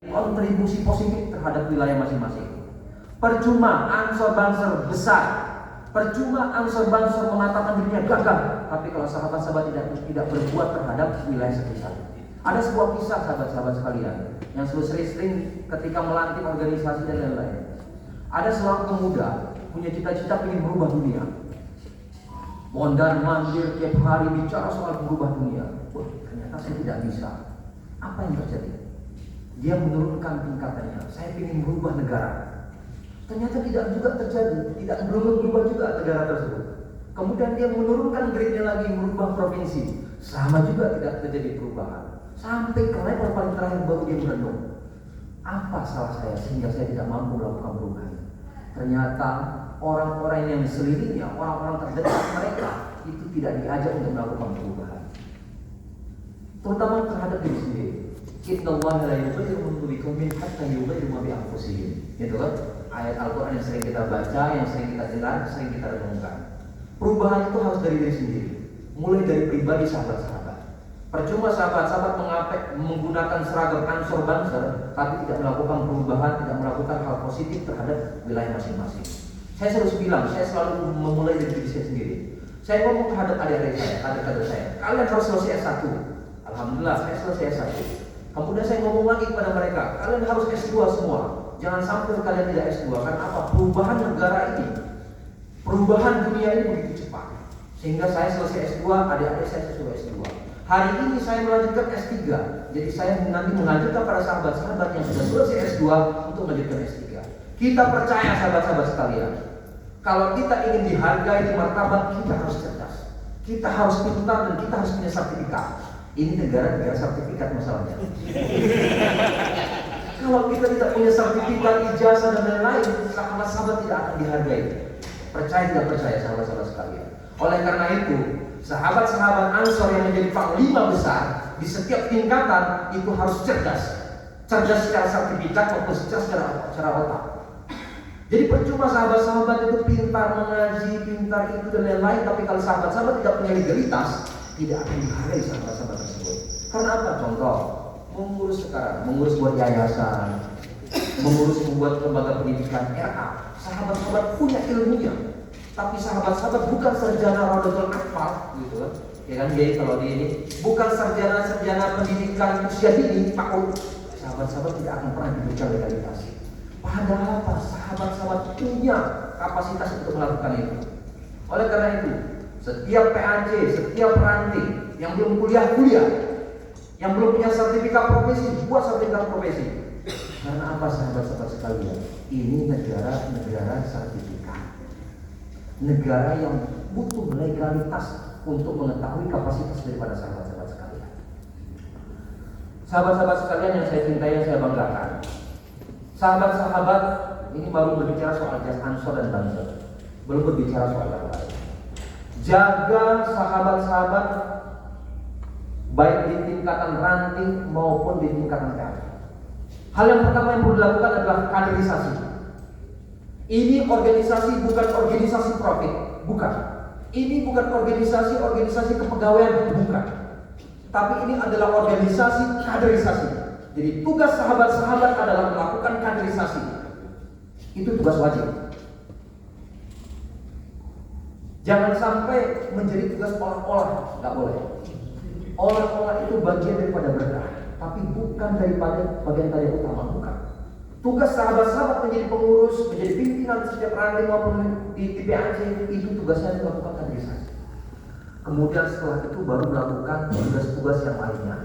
kontribusi positif terhadap wilayah masing-masing. Percuma ansor-bansor besar, percuma ansor-bansor mengatakan dirinya gagah, tapi kalau sahabat-sahabat tidak berbuat terhadap wilayah sekitar. Ada sebuah kisah sahabat-sahabat sekalian yang sering ketika melantik organisasi dan lain-lain. Ada seorang pemuda punya cita-cita ingin merubah dunia. Mondar mandir tiap hari bicara soal merubah dunia. Wah, ternyata saya tidak bisa. Apa yang terjadi? Dia menurunkan tingkatannya. Saya ingin merubah negara. Ternyata tidak juga terjadi. Belum berubah juga negara tersebut. Kemudian dia menurunkan grade-nya lagi, merubah provinsi. Sama juga tidak terjadi perubahan. Sampai ke level paling terakhir baru dia merenung. Apa salah saya sehingga saya tidak mampu melakukan perubahan? Ternyata orang-orang yang diselidiknya, orang-orang terdekat mereka itu tidak diajak untuk melakukan perubahan, terutama terhadap diri sendiri. Innallaha la yughayyiru ma biqaumin hatta yughayyiru ma bi anfusihim. Itu kan ayat Al-Qur'an yang sering kita baca, yang sering kita dengar, sering kita renungkan. Perubahan itu harus dari diri sendiri, mulai dari pribadi sahabat-sahabat. Percuma sahabat-sahabat menggunakan seragam ansor banser, tapi tidak melakukan perubahan, tidak melakukan hal positif terhadap wilayah masing-masing. Saya selalu memulai dari diri saya sendiri. Saya ngomong terhadap adik-adik saya, adik-adik saya, kalian harus selesai S1. Alhamdulillah, saya selesai S1. Kemudian saya ngomong lagi kepada mereka, kalian harus S2 semua. Jangan sampai kalian tidak S2. Karena apa? Perubahan negara ini, perubahan dunia ini begitu cepat. Sehingga saya selesai S2, adik-adik saya selesai S2. Hari ini saya melanjutkan S3. Jadi saya nanti mengajukan para sahabat-sahabat yang sudah selesai S2 untuk melanjutkan S3. Kita percaya sahabat-sahabat sekalian, kalau kita ingin dihargai di martabat, kita harus cerdas, kita harus pintar, dan kita harus punya sertifikat. Ini negara sertifikat masalahnya. Kalau kita tidak punya sertifikat, ijazah dan lain-lain, sahabat-sahabat tidak akan dihargai. Percaya tidak percaya sahabat-sahabat sekalian. Oleh karena itu, sahabat-sahabat Ansor yang menjadi panglima besar di setiap tingkatan itu harus cerdas secara sertifikat maupun secara otak. Jadi percuma sahabat-sahabat itu pintar mengaji, pintar itu dan lain-lain, tapi kalau sahabat-sahabat tidak punya legalitas, tidak akan dihargai sahabat-sahabat tersebut. Karena apa? Contoh, mengurus buat yayasan, mengurus membuat lembaga pendidikan RA. Sahabat-sahabat punya ilmunya, tapi sahabat-sahabat bukan sarjana Rodotul Akmal, gitu kan? Ya kan, jadi kalau di ini bukan sarjana pendidikan usia dini, PAUD. Sahabat-sahabat tidak akan pernah diberikan legalitas. Padahal apa? Sahabat-sahabat punya kapasitas untuk melakukan itu. Oleh karena itu, setiap PAJ, setiap ranting yang belum kuliah, yang belum punya sertifikat profesi, buat sertifikat profesi. Karena apa sahabat-sahabat sekalian? Ini negara sertifikat. Negara yang butuh legalitas untuk mengetahui kapasitas daripada sahabat-sahabat sekalian. Sahabat-sahabat sekalian yang saya cintai, yang saya banggakan, sahabat-sahabat ini baru berbicara soal jas ansor dan banser, belum berbicara soal yang lain. Jaga sahabat-sahabat baik di tingkatan ranting maupun di tingkatan PAJ. Hal yang pertama yang perlu dilakukan adalah kaderisasi. Ini organisasi bukan organisasi profit, bukan. Ini bukan organisasi kepegawaian, bukan. Tapi ini adalah organisasi kaderisasi. Jadi tugas sahabat-sahabat adalah melakukan kaderisasi. Itu tugas wajib. Jangan sampai menjadi tugas olah-olah, nggak boleh. Olah-olah itu bagian daripada berkah, tapi bukan daripada bagian karya utama, bukan. Tugas sahabat-sahabat menjadi pengurus, menjadi pimpinan setiap ranting maupun di PAJ, itu tugasnya melakukan kaderisasi. Kemudian setelah itu baru melakukan tugas-tugas yang lainnya,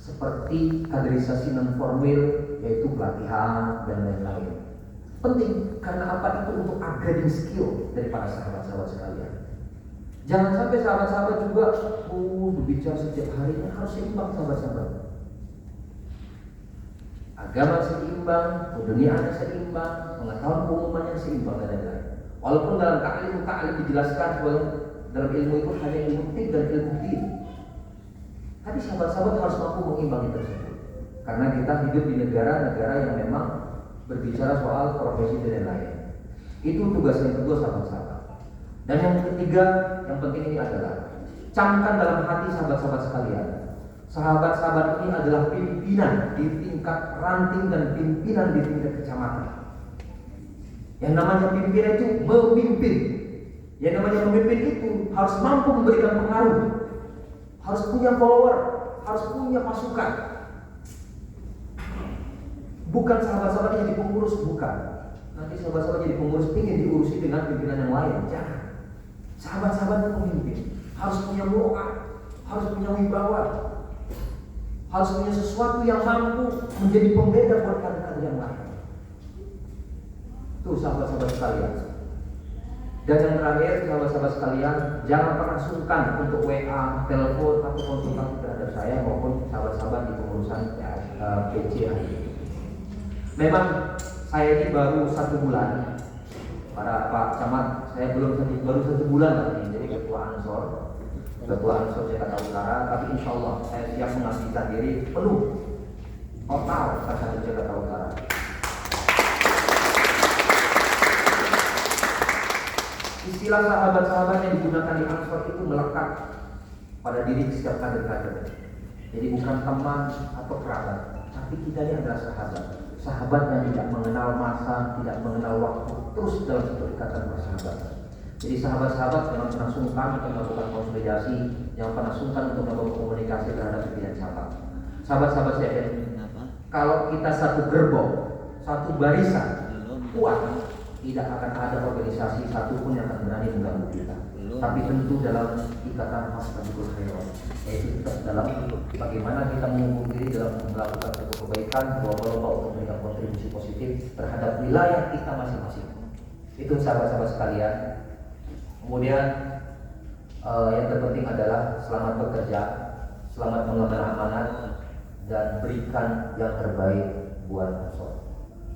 seperti kaderisasi non formal, yaitu pelatihan dan lain-lain. Penting karena apa? Itu untuk upgrading skill daripada sahabat-sahabat sekalian. Jangan sampai sahabat-sahabat juga berbicara setiap harinya, harus seimbang sahabat-sahabat. Agama seimbang, keduniaan seimbang, pengetahuan keumumannya seimbang dan lain-lain. Walaupun dalam taklim dijelaskan bahwa dalam ilmu itu hanya ilmu tib dan ilmu din. Tapi sahabat-sahabat harus mampu mengimbangi tersebut. Karena kita hidup di negara-negara yang memang berbicara soal profesi dan lain-lain. Itu tugas yang kedua sahabat-sahabat. Dan yang ketiga, yang penting ini adalah camkan dalam hati sahabat-sahabat sekalian Sahabat-sahabat ini adalah pimpinan di tingkat ranting dan pimpinan di tingkat kecamatan. Yang namanya pimpinan itu memimpin. Yang namanya memimpin itu harus mampu memberikan pengaruh, harus punya follower, harus punya pasukan. Bukan sahabat-sahabat jadi pengurus, bukan. Nanti sahabat-sahabat jadi pengurus ingin diurusi dengan pimpinan yang lain, jangan. Sahabat-sahabat yang pemimpin harus punya moral, harus punya wibawa, harus punya sesuatu yang mampu menjadi pembeda buat kader-kader yang lain. Tuh sahabat-sahabat sekalian. Dan yang terakhir, sahabat-sahabat sekalian, jangan pernah sungkan untuk WA, telepon atau konsultasi terhadap saya maupun sahabat-sahabat di pengurusan PC hari ini. Memang saya ini baru 1 bulan, para Pak Camat, saya baru 1 bulan lagi jadi ketua Ansor Jakarta Utara. Tapi insya Allah saya siap mengabdikan diri penuh total terhadap Jakarta Utara. Istilah sahabat-sahabat yang digunakan di Ansor itu melekat pada diri setiap kader-kader. Jadi bukan teman atau kerabat, tapi kita ini adalah sahabat. Sahabat yang tidak mengenal masa, tidak mengenal waktu, terus dalam satu ikatan persahabatan. Jadi sahabat-sahabat jangan pernah sungkan untuk melakukan konsolidasi, jangan pernah sungkan untuk melakukan komunikasi terhadap pimpinan cabang. Sahabat-sahabat saya, kalau kita satu gerbong, satu barisan kuat, tidak akan ada organisasi satupun yang akan berani mengganggu kita. Tapi tentu dalam ikatan Hasbunallah khairan, yaitu dalam bagaimana kita mengukur diri dalam melakukan satu kebaikan, berlomba-lomba untuk memberikan kontribusi positif terhadap wilayah kita masing-masing. Itu sahabat-sahabat sekalian. Kemudian yang terpenting adalah selamat bekerja, selamat mengemban amanat, dan berikan yang terbaik buat Ansor.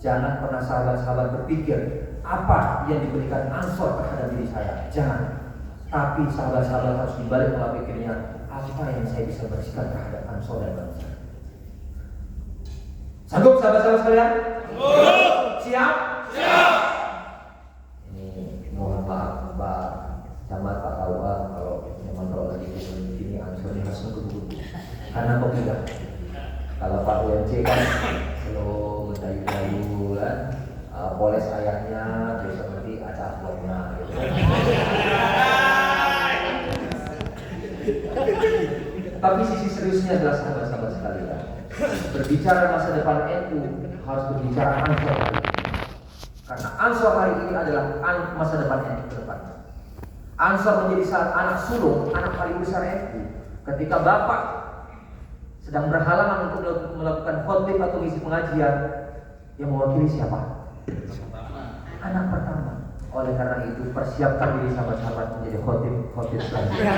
Jangan pernah sahabat-sahabat berpikir apa yang diberikan Ansor terhadap diri saya. Jangan. Tapi sahabat-sahabat harus dibalik pola pikirnya, apa yang saya bisa bersihkan terhadap Ansor dan bangsa. Sanggup sahabat-sahabat sekalian? Siap? Siap. Ini mohon maaf Pak Camat, Pak Kawa, kalau memang kalau lagi ini Ansor ini harus nunggu-nunggu. Karena pemuda. Kalau Pak UMC kan belum mendayu-dayu kan, poles ayahnya, besok nanti ada uploadnya gitu. Tapi sisi seriusnya adalah sahabat-sahabat sekalian. Berbicara masa depan NU harus berbicara Ansor hari ini. Karena Ansor hari ini adalah masa depan NU ke depan. Ansor menjadi anak sulung, anak paling besar NU. Ketika Bapak sedang berhalangan untuk melakukan khotbah atau ngisi pengajian, yang mewakili siapa? Anak pertama. Oleh karena itu persiapkan diri sahabat-sahabat menjadi khotib selanjutnya.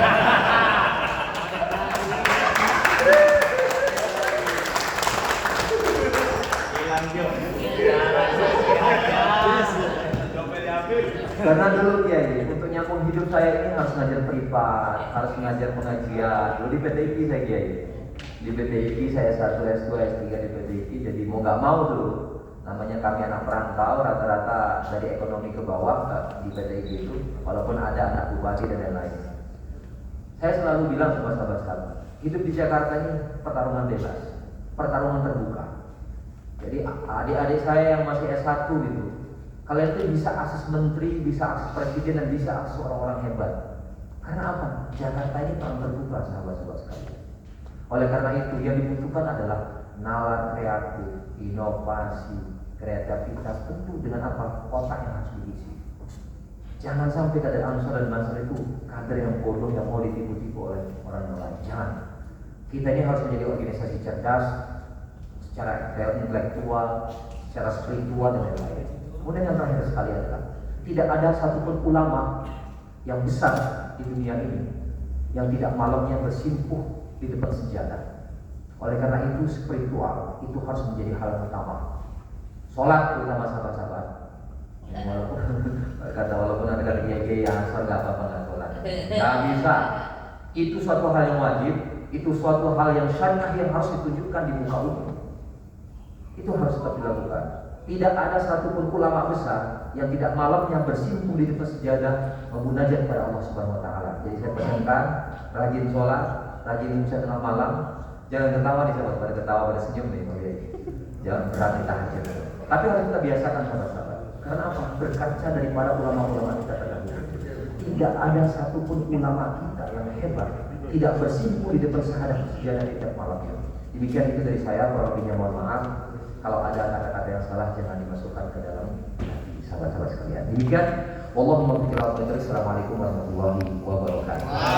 Karena dulu Kiai, untuk nyambung hidup saya ini harus ngajar privat, harus ngajar pengajian. Dulu di PTIP saya Kiai. Di PTIP saya S1, S2, S3 di PTIP. Jadi mau gak mau dulu, namanya kami anak perantau, rata-rata dari ekonomi ke bawah di PTIP itu, walaupun ada anak bupati dan lain-lain. Saya selalu bilang sama sahabat-sahabat, hidup di Jakarta ini pertarungan bebas, pertarungan terbuka. Jadi adik-adik saya yang masih S1 gitu, kalian itu bisa akses menteri, bisa akses presiden, dan bisa akses orang-orang hebat. Karena apa? Jakarta ini perang terbuka, sahabat-sahabat sekalian. Oleh karena itu yang dibutuhkan adalah nalar kreatif, inovasi, kreativitas, tentu dengan apa? Otak yang harus diisi. Jangan sampai kader Ansor dan Mansur itu kader yang bodoh yang mau ditipu-tipu oleh orang yang lain. Jangan. Kita ini harus menjadi organisasi cerdas, secara intelektual, secara spiritual dan lain-lain. Kemudian yang terakhir sekali adalah tidak ada satupun ulama yang besar di dunia ini yang tidak malamnya bersimpuh di depan senjata. Oleh karena itu spiritual itu harus menjadi hal pertama. Sholat terutama sahabat-sahabat. Walaupun ada kiai yang asal nggak apa-apa nggak sholat, nggak bisa. Itu suatu hal yang wajib, itu suatu hal yang syariah yang harus ditunjukkan di muka umum. Itu harus tetap dilakukan. Tidak ada satupun ulama besar yang tidak malamnya bersimpuh di depan sejadah memunajat kepada Allah Subhanahu Wa Taala. Jadi saya pesankan rajin sholat, rajin baca tengah malam, Jangan ketawa nih sahabat, pada ketawa pada senyum nih. Jangan berat di tahajud. Tapi harus kita biasakan sahabat-sahabat. Karena apa? Berkaca dari para ulama-ulama kita terdahulu. Tidak ada satupun ulama kita yang hebat tidak bersimpu di depan sahadat sejadah di tiap malamnya. Demikian itu dari saya, kurang lebihnya mohon maaf. Kalau ada kata-kata yang salah jangan dimasukkan ke dalam hati sahabat-sahabat sekalian. Demikian, Wallahumma bihamdihi. Assalamualaikum warahmatullahi wabarakatuh.